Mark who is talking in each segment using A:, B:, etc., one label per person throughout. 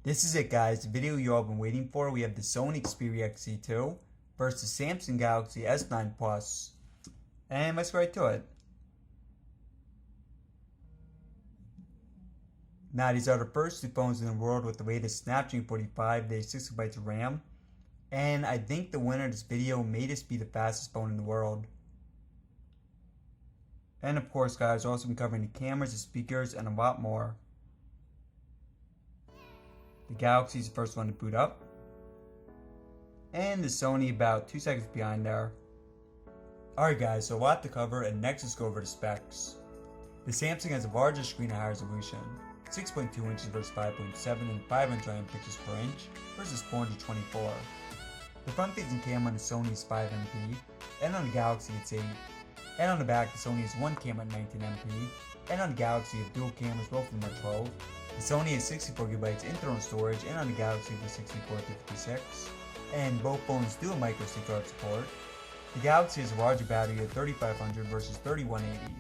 A: This is it, guys, the video you all been waiting for. We have the Sony Xperia XZ2 versus Samsung Galaxy S9 Plus. And let's get right to it. Now, these are the first two phones in the world with the latest Snapdragon 45, they have 6GB of RAM. And I think the winner of this video may just be the fastest phone in the world. And of course, guys, we'll also be covering the cameras, the speakers, and a lot more. The Galaxy is the first one to boot up. And the Sony about 2 seconds behind there. Alright guys, so a lot to cover, and next let's go over the specs. The Samsung has a larger screen at high resolution, 6.2 inches versus 5.7 and 509 pixels per inch versus 424. The front-facing camera on the Sony is 5MP, and on the Galaxy it's 8. And on the back, the Sony has one camera at 19MP, and on the Galaxy you have dual cameras, both of them are 12. The Sony has 64GB internal storage, and on the Galaxy it was 64 to 56. And both phones do have micro SD card support. The Galaxy has a larger battery at 3500 versus 3180.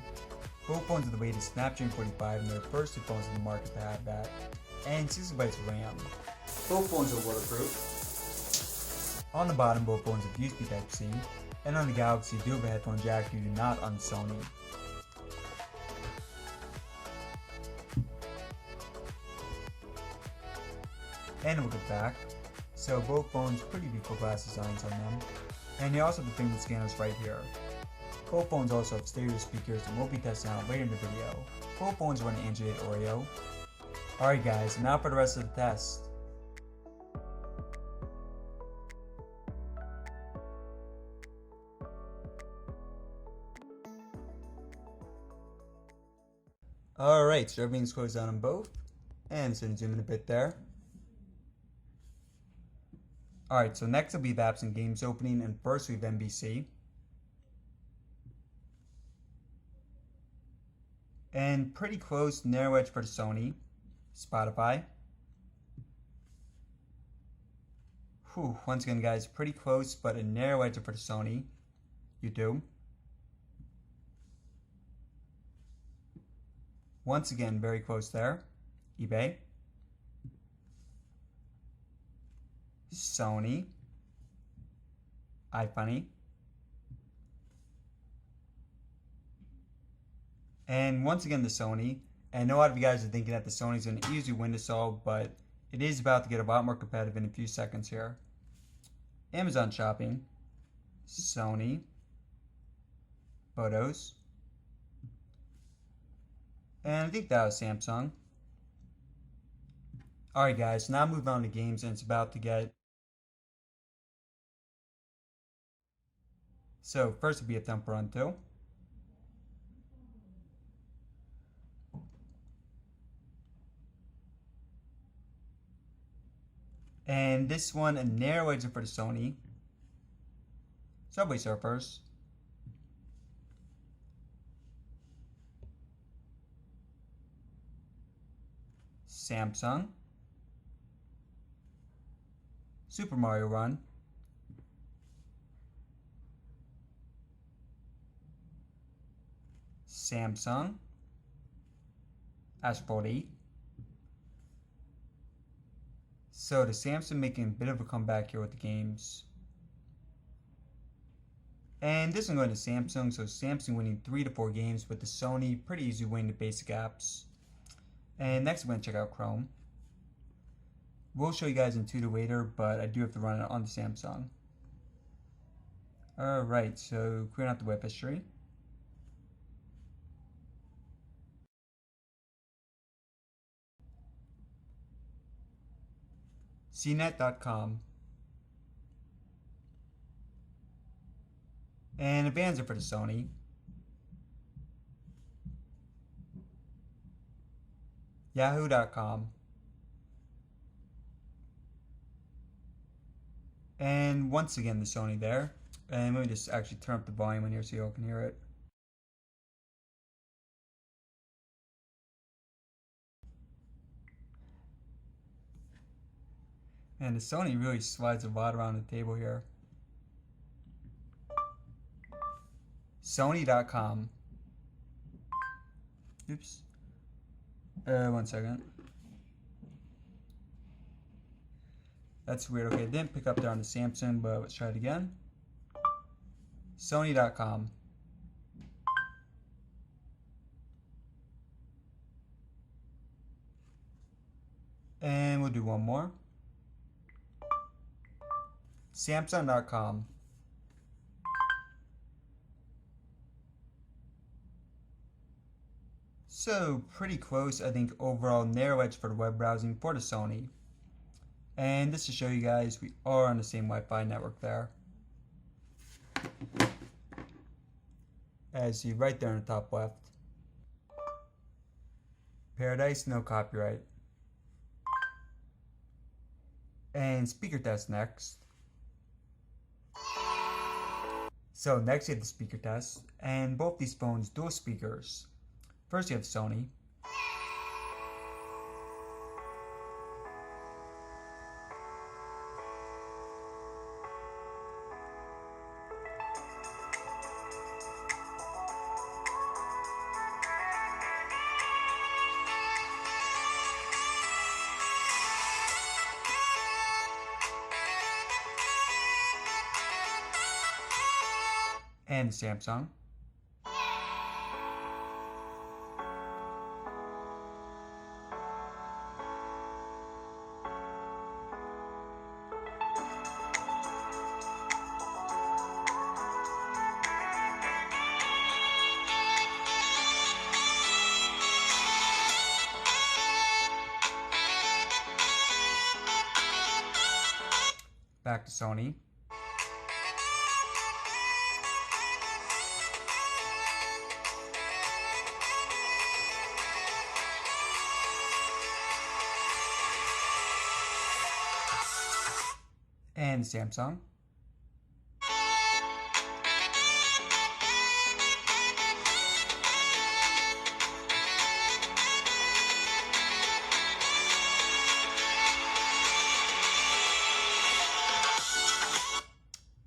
A: Both phones have the latest Snapdragon 45, and they're the first two phones in the market to have that. And 6GB of RAM. Both phones are waterproof. On the bottom, both phones have USB Type-C, and on the Galaxy do have a headphone jack, you do not on the Sony. And look at the back. So both phones pretty beautiful glass designs on them. And you also have the fingerprint scanners right here. Both phones also have stereo speakers, and we'll be testing out later in the video. Both phones run Android Oreo. Alright guys, now for the rest of the test. Alright, so everything's closed down on both. And so zoom in a bit there. Alright, so next will be the apps and games opening, and first we have NBC. And pretty close, narrow edge for the Sony. Spotify. Once again guys, pretty close, but a narrow edge for the Sony. YouTube. Once again, very close there. eBay. Sony. iFunny. And once again the Sony. And I know a lot of you guys are thinking that the Sony's going to easily win this all, but it is about to get a lot more competitive in a few seconds here. Amazon Shopping. Sony. Photos. And I think that was Samsung. Alright guys, now moving on to games, and it's about to get... So first will be a Temple Run 2. And this one, a narrow edge for the Sony. Subway Surfers. Samsung. Super Mario Run. Samsung. Asphalt 8. So the Samsung making a bit of a comeback here with the games. And this one going to Samsung, so Samsung winning 3 to 4 games, with the Sony pretty easy winning the basic apps. And next we're going to check out Chrome. We'll show you guys AnTuTu later, but I do have to run it on the Samsung. Alright, so clearing out the web history. cnet.com. And Advanced for the Sony. Yahoo.com. And once again the Sony there. And let me just actually turn up the volume in here so you all can hear it. And the Sony really slides a lot around the table here. Sony.com. Oops. 1 second. That's weird. Okay, it didn't pick up there on the Samsung, but let's try it again. Sony.com. And we'll do one more. Samsung.com. So pretty close, I think, overall narrow edge for the web browsing for the Sony. And just to show you guys, we are on the same Wi-Fi network there. As you see right there in the top left. Paradise, no copyright. And speaker test next. So next you have the speaker test, and both these phones dual speakers. First you have Sony. And Samsung. Back to Sony. And Samsung.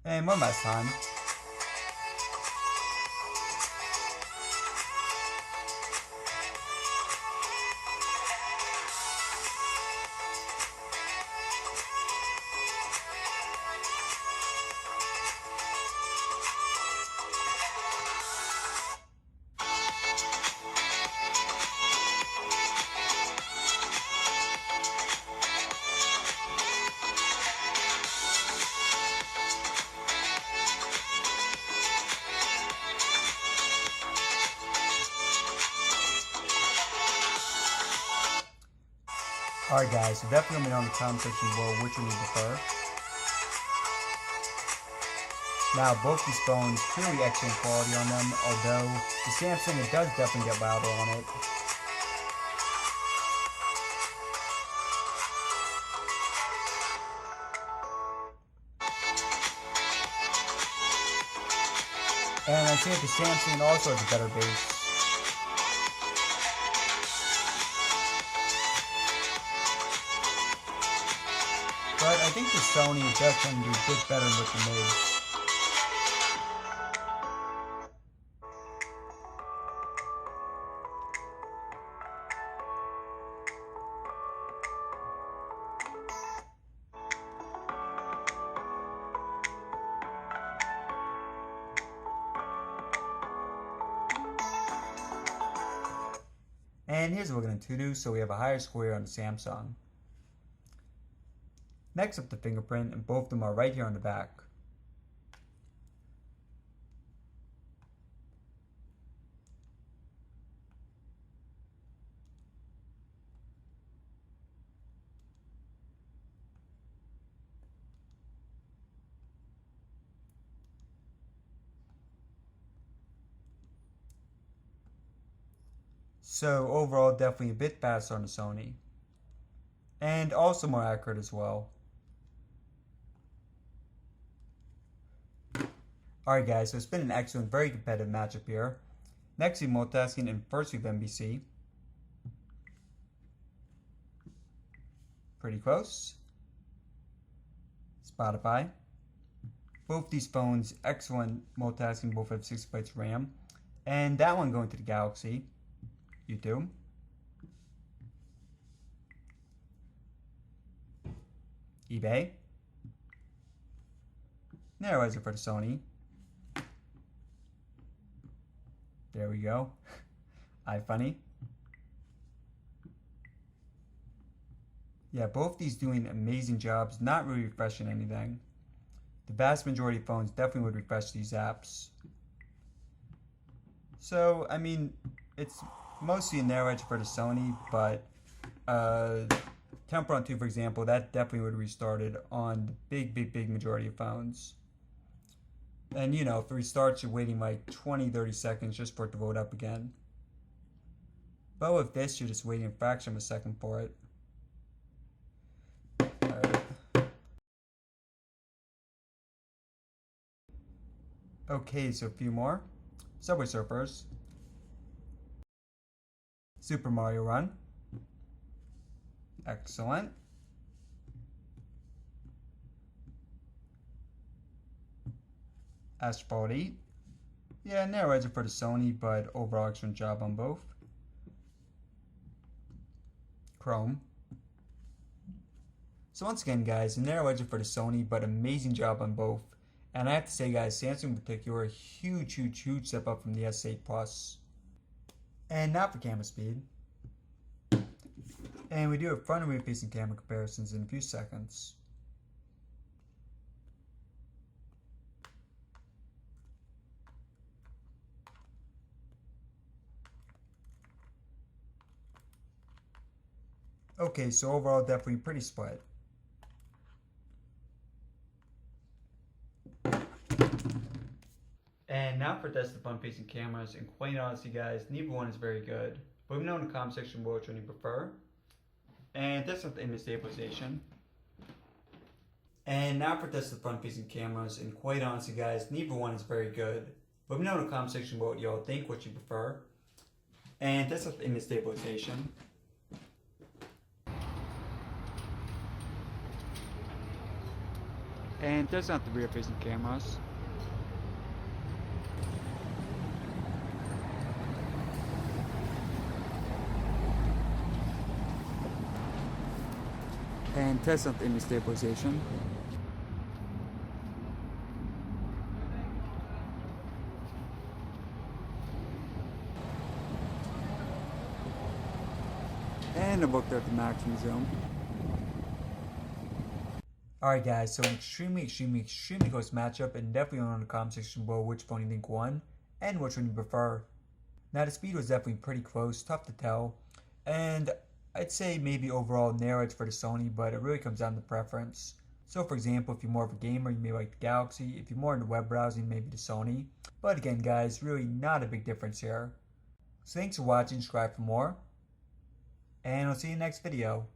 A: And one last time. Alright guys, so definitely let me know in the comment section below which one you prefer. Now both these phones, clearly excellent quality on them, although the Samsung, it does definitely get louder on it. And I think the Samsung also has a better bass. But I think the Sony does tend to do a bit better with the mids. And here's what we're going to do. So we have a higher square on the Samsung. Next up the fingerprint, and both of them are right here on the back. So overall, definitely a bit faster on the Sony. And also more accurate as well. Alright guys, so it's been an excellent, very competitive matchup here. Next we have multitasking, and first we have NBC. Pretty close. Spotify. Both these phones, excellent multitasking, both have 6 GB RAM. And that one going to the Galaxy. YouTube. eBay. Narrow edge for the Sony. There we go. iFunny. Yeah, both these doing amazing jobs, not really refreshing anything. The vast majority of phones definitely would refresh these apps. So, I mean, it's mostly a narrow edge for the Sony, but Temporal 2, for example, that definitely would have restarted on the big majority of phones. And you know, if it restarts, you're waiting like 20-30 seconds just for it to load up again. But with this, you're just waiting a fraction of a second for it. Alright. Okay, so a few more. Subway Surfers. Super Mario Run. Excellent. Asphalt 8. Yeah, narrow edge for the Sony, but overall excellent job on both. Chrome. So once again, guys, a narrow edge for the Sony, but amazing job on both. And I have to say, guys, Samsung in particular, a huge step up from the S8 Plus. And now for camera speed. And we do have front and rear facing camera comparisons in a few seconds. Okay, so overall definitely pretty split. And now for test the front facing cameras, and quite honestly guys, neither one is very good. But let me know in the comment section which one you prefer. And test with image stabilization. And now for test the front facing cameras, and quite honestly guys, neither one is very good. But let me know in the comment section what y'all think, what you prefer. And test with image stabilization. And test out the rear facing cameras. And test out the image stabilization. And I looked at the maximum zoom. Alright guys, so extremely close matchup, and definitely know in the comment section below which phone you think won and which one you prefer. Now the speed was definitely pretty close, tough to tell, and I'd say maybe overall narrow edge for the Sony, but it really comes down to preference. So for example, if you're more of a gamer, you may like the Galaxy. If you're more into web browsing, maybe the Sony. But again guys, really not a big difference here. So thanks for watching, subscribe for more, and I'll see you in the next video.